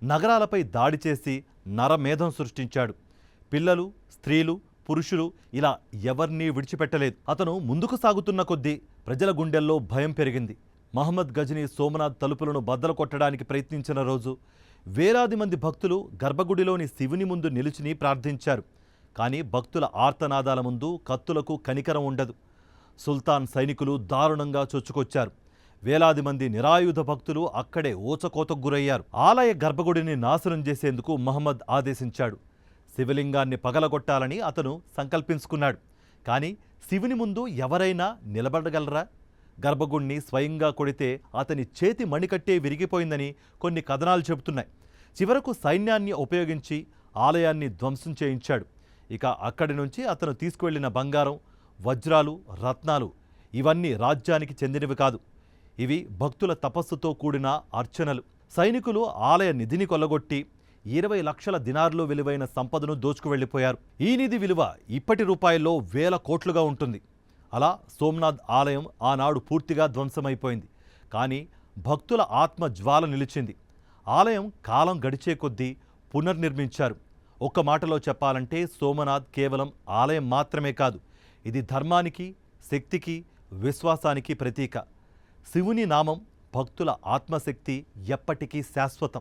నగరాలపై దాడి చేసి నరమేధం సృష్టించాడు. పిల్లలు, స్త్రీలు, పురుషులు ఇలా ఎవరినీ విడిచిపెట్టలేదు. అతను ముందుకు సాగుతున్న కొద్దీ ప్రజల గుండెల్లో భయం పెరిగింది. మహమ్మద్ గజనీ సోమనాథ్ తలుపులను బద్దలు కొట్టడానికి ప్రయత్నించిన రోజు వేలాది మంది భక్తులు గర్భగుడిలోని శివుని ముందు నిలుచుని ప్రార్థించారు. కానీ భక్తుల ఆర్తనాదాల ముందు కత్తులకు కనికరం ఉండదు. సుల్తాన్ సైనికులు దారుణంగా చొచ్చుకొచ్చారు. వేలాది మంది నిరాయుధ భక్తులు అక్కడే ఊచకోతకు గురయ్యారు. ఆలయ గర్భగుడిని నాశనం చేసేందుకు మహమ్మద్ ఆదేశించాడు. శివలింగాన్ని పగలగొట్టాలని అతను సంకల్పించుకున్నాడు. కానీ శివుని ముందు ఎవరైనా నిలబడగలరా? గర్భగుడిని స్వయంగా కొడితే అతని చేతి మణికట్టే విరిగిపోయిందని కొన్ని కథనాలు చెబుతున్నాయి. చివరకు సైన్యాన్ని ఉపయోగించి ఆలయాన్ని ధ్వంసం చేయించాడు. ఇక అక్కడి నుంచి అతను తీసుకువెళ్లిన బంగారం, వజ్రాలు, రత్నాలు ఇవన్నీ రాజ్యానికి చెందినవి కాదు. ఇవి భక్తుల తపస్సుతో కూడిన అర్చనలు. సైనికులు ఆలయ నిధిని కొల్లగొట్టి 20 లక్షల దినార్లు విలువైన సంపదను దోచుకువెళ్లిపోయారు. ఈ నిధి విలువ ఇప్పటి రూపాయల్లో వేల కోట్లుగా ఉంటుంది. అలా సోమనాథ్ ఆలయం ఆనాడు పూర్తిగా ధ్వంసమైపోయింది. కానీ భక్తుల ఆత్మ జ్వాల నిలిచింది. ఆలయం కాలం గడిచే కొద్దీ పునర్నిర్మించారు. ఒక్క మాటలో చెప్పాలంటే సోమనాథ్ కేవలం ఆలయం మాత్రమే కాదు, ఇది ధర్మానికి, శక్తికి, విశ్వాసానికి ప్రతీక. శివుని నామం, భక్తుల ఆత్మశక్తి ఎప్పటికీ శాశ్వతం.